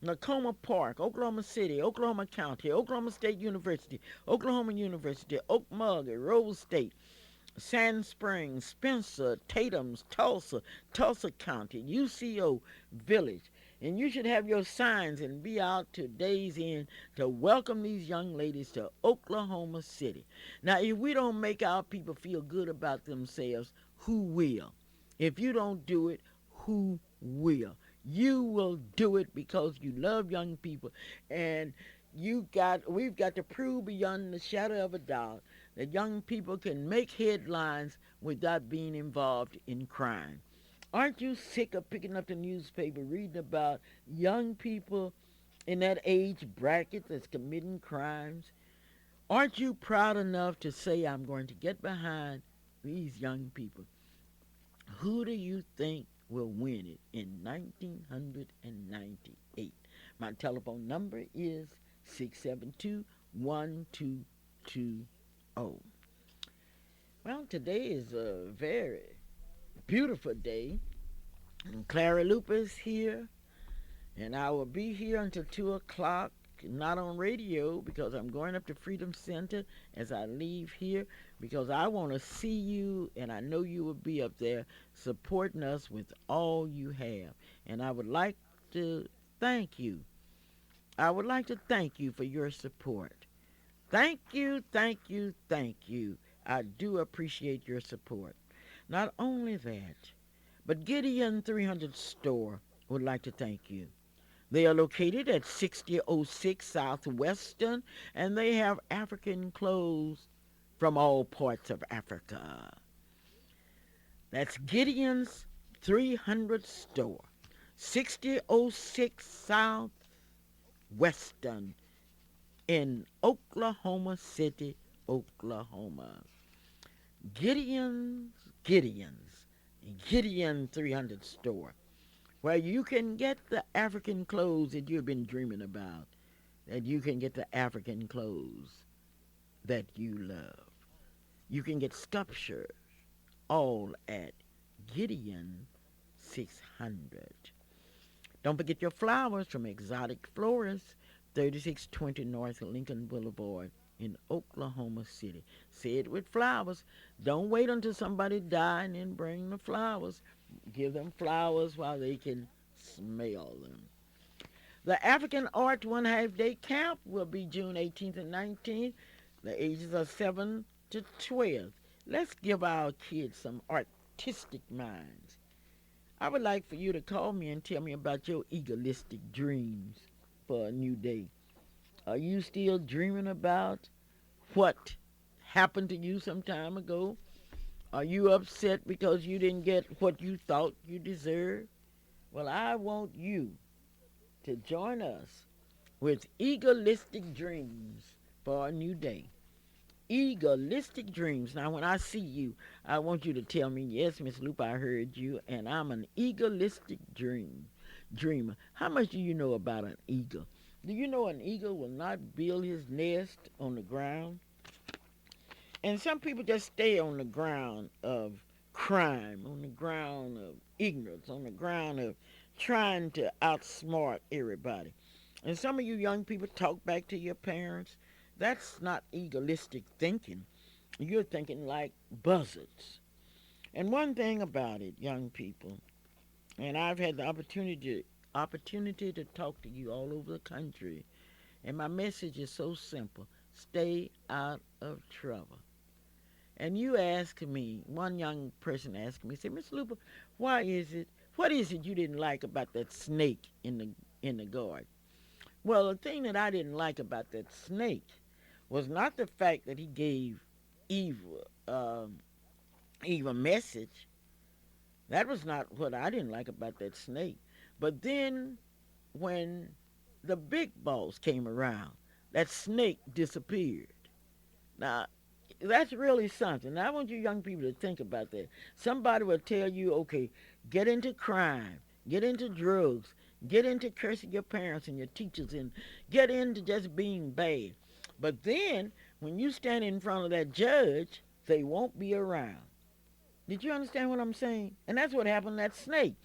Nakoma Park, Oklahoma City, Oklahoma County, Oklahoma State University, Oklahoma University, Okmulgee, Rose State, Sand Springs, Spencer, Tatum's, Tulsa, Tulsa County, UCO Village. And you should have your signs and be out to Days End to welcome these young ladies to Oklahoma City. Now, if we don't make our people feel good about themselves, who will? If you don't do it, who will? You will do it because you love young people, and we've got to prove beyond the shadow of a doubt that young people can make headlines without being involved in crime. Aren't you sick of picking up the newspaper, reading about young people in that age bracket that's committing crimes? Aren't you proud enough to say, I'm going to get behind these young people? Who do you think will win it in 1998? My telephone number is 672-1220. Well, today is a very beautiful day. And Clara Luper is here, and I will be here until 2 o'clock, not on radio because I'm going up to Freedom Center as I leave here because I want to see you, and I know you will be up there supporting us with all you have. And I would like to thank you. I would like to thank you for your support. Thank you, thank you, thank you. I do appreciate your support. Not only that, but Gideon 300 store would like to thank you. They are located at 6006 Southwestern, and they have African clothes from all parts of Africa. That's Gideon's 300 store, 6006 Southwestern in Oklahoma City, Oklahoma. Gideon's Gideon 300 store, where you can get the African clothes that you've been dreaming about, that you can get the African clothes that you love. You can get sculptures all at Gideon 600. Don't forget your flowers from Exotic Florists, 3620 North Lincoln Boulevard in Oklahoma City. Say it with flowers. Don't wait until somebody dies and then bring the flowers. Give them flowers while they can smell them. The African Art One Half Day Camp will be June 18th and 19th. The ages are 7 to 12. Let's give our kids some artistic minds. I would like for you to call me and tell me about your egoistic dreams for a new day. Are you still dreaming about what happened to you some time ago? Are you upset because you didn't get what you thought you deserved? Well, I want you to join us with egoistic dreams for a new day. Egoistic dreams. Now, when I see you, I want you to tell me, yes, Miss Luper, I heard you, and I'm an egoistic dreamer. How much do you know about an eagle? Do you know an eagle will not build his nest on the ground? And some people just stay on the ground of crime, on the ground of ignorance, on the ground of trying to outsmart everybody. And some of you young people talk back to your parents. That's not egoistic thinking. You're thinking like buzzards. And one thing about it, young people, and I've had the opportunity to talk to you all over the country, and my message is so simple: stay out of trouble. And you ask me, one young person asked me, said, Miss Luper, what is it you didn't like about that snake in the garden? Well, the thing that I didn't like about that snake was not the fact that he gave Eve, Eve a message. That was not what I didn't like about that snake. But then when the big boss came around, that snake disappeared. Now, that's really something. I want you young people to think about that. Somebody will tell you, okay, get into crime, get into drugs, get into cursing your parents and your teachers, and get into just being bad. But then, when you stand in front of that judge, they won't be around. Did you understand what I'm saying? And that's what happened to that snake.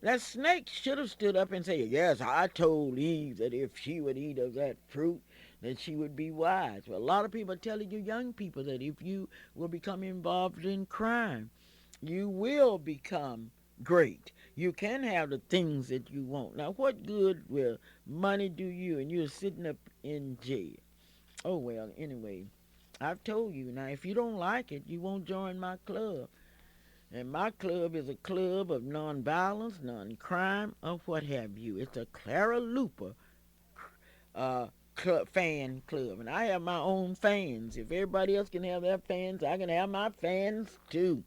That snake should have stood up and said, yes, I told Eve that if she would eat of that fruit, that she would be wise. Well, a lot of people are telling you young people that if you will become involved in crime, you will become great. You can have the things that you want. Now, what good will money do you and you're sitting up in jail? Oh, well, anyway, I've told you. Now, if you don't like it, you won't join my club. And my club is a club of nonviolence, non-crime, or what have you. It's a Clara Luper uh, fan club. And I have my own fans. If everybody else can have their fans, I can have my fans too.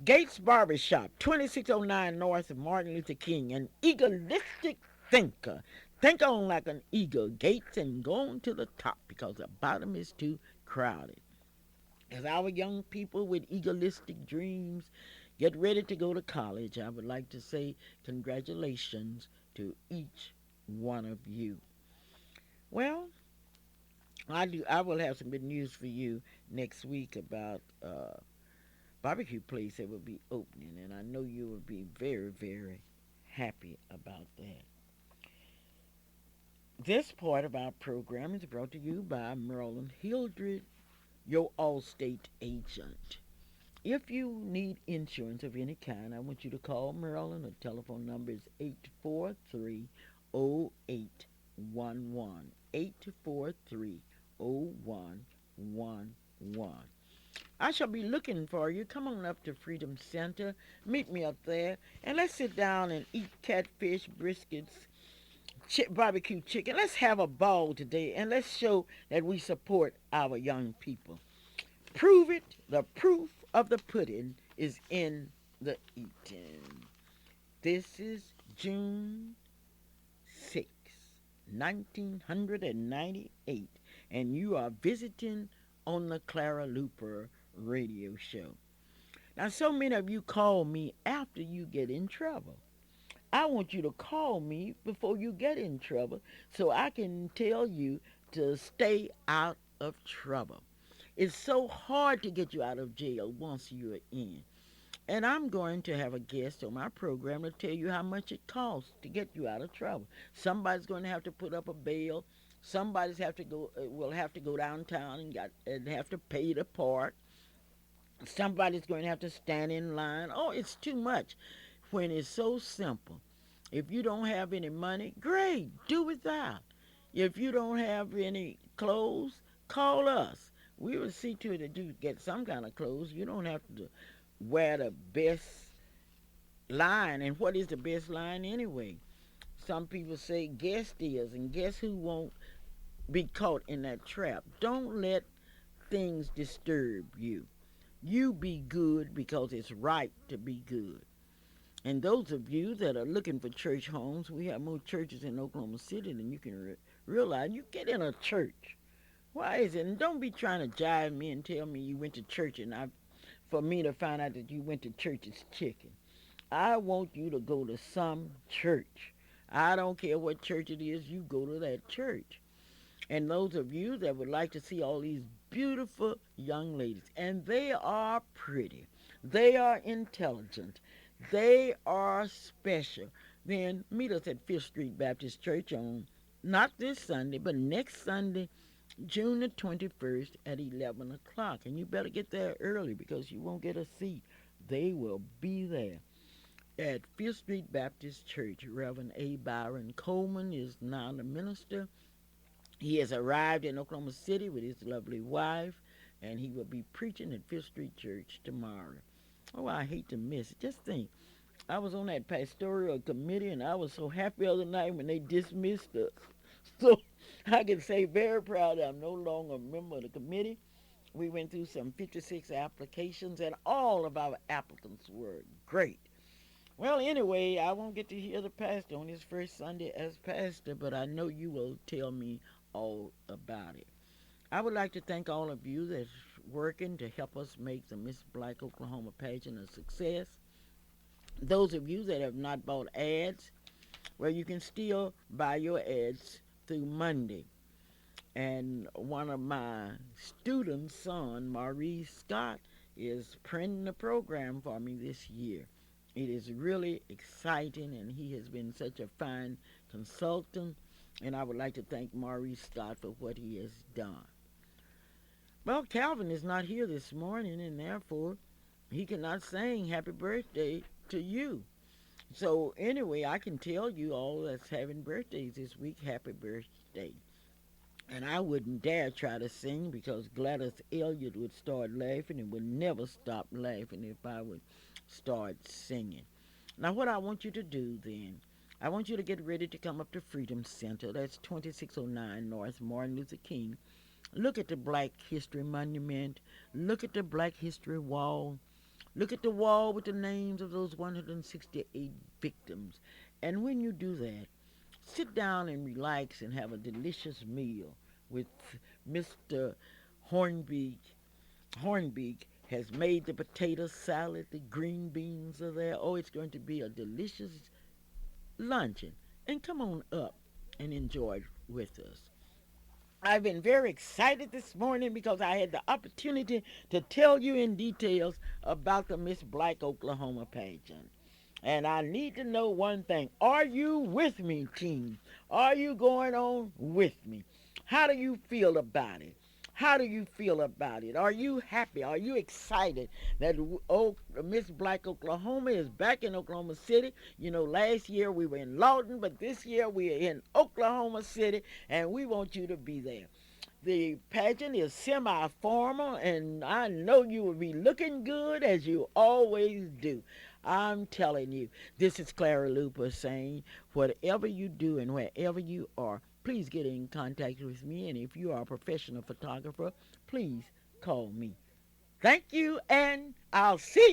Gates Barbershop, 2609 North of Martin Luther King, an egoistic thinker. Think on like an eagle, Gates, and go on to the top because the bottom is too crowded. As our young people with egoistic dreams get ready to go to college, I would like to say congratulations to each one of you. Well, I will have some good news for you next week about barbecue place that will be opening, and I know you will be very, very happy about that. This part of our program is brought to you by Maryland Hildred, your Allstate agent. If you need insurance of any kind, I want you to call Maryland. The telephone number is 843-0811. 843-0111. I shall be looking for you. Come on up to Freedom Center. Meet me up there. And let's sit down and eat catfish, briskets, barbecue chicken. Let's have a ball today. And let's show that we support our young people. Prove it. The proof of the pudding is in the eating. This is June 6th, 1998, and you are visiting on the Clara Luper radio show. Now, so many of you call me after you get in trouble. I want you to call me before you get in trouble so I can tell you to stay out of trouble. It's so hard to get you out of jail once you're in. And I'm going to have a guest on my program to tell you how much it costs to get you out of trouble. Somebody's going to have to put up a bail. Somebody's have to go will have to go downtown and have to pay to park. Somebody's going to have to stand in line. Oh, it's too much when it's so simple. If you don't have any money, great, do without. If you don't have any clothes, call us. We will see to it that you get some kind of clothes. You don't have to wear the best line. And what is the best line anyway? Some people say guess is, and guess who won't be caught in that trap? Don't let things disturb you. You be good because it's right to be good. And those of you that are looking for church homes, we have more churches in Oklahoma City than you can realize. You get in a church. Why is it? And don't be trying to jive me and tell me you went to church and for me to find out that you went to church is chicken. I want you to go to some church. I don't care what church it is, you go to that church. And those of you that would like to see all these beautiful young ladies, and they are pretty, they are intelligent, they are special, then meet us at Fifth Street Baptist Church on not this Sunday, but next Sunday, June the 21st at 11 o'clock. And you better get there early because you won't get a seat. They will be there at Fifth Street Baptist Church. Reverend A. Byron Coleman is now the minister. He has arrived in Oklahoma City with his lovely wife, and he will be preaching at Fifth Street Church tomorrow. Oh, I hate to miss it. Just think, I was on that pastoral committee, and I was so happy the other night when they dismissed us. So I can say very proud I'm no longer a member of the committee. We went through some 56 applications, and all of our applicants were great. Well, anyway, I won't get to hear the pastor on his first Sunday as pastor, but I know you will tell me all about it. I would like to thank all of you that's working to help us make the Miss Black Oklahoma pageant a success. Those of you that have not bought ads, well, you can still buy your ads through Monday. And one of my students' son, Maurice Scott, is printing the program for me this year. It is really exciting, and he has been such a fine consultant, and I would like to thank Maurice Scott for what he has done. Well, Calvin is not here this morning, and therefore he cannot sing happy birthday to you. So anyway, I can tell you all that's having birthdays this week, happy birthday. And I wouldn't dare try to sing because Gladys Elliott would start laughing and would never stop laughing if I would start singing. Now, what I want you to do then, I want you to get ready to come up to Freedom Center. That's 2609 North Martin Luther King. Look at the Black History Monument. Look at the Black History Wall. Look at the wall with the names of those 168 victims. And when you do that, sit down and relax and have a delicious meal with Mr. Hornbeak. Hornbeak has made the potato salad, the green beans are there. Oh, it's going to be a delicious luncheon. And come on up and enjoy it with us. I've been very excited this morning because I had the opportunity to tell you in details about the Miss Black Oklahoma pageant. And I need to know one thing. Are you with me, team? Are you going on with me? How do you feel about it? How do you feel about it? Are you happy? Are you excited that Miss Black Oklahoma is back in Oklahoma City? You know, last year we were in Lawton, but this year we are in Oklahoma City, and we want you to be there. The pageant is semi-formal, and I know you will be looking good as you always do. I'm telling you, this is Clara Luper saying, whatever you do and wherever you are, please get in contact with me. And if you are a professional photographer, please call me. Thank you, and I'll see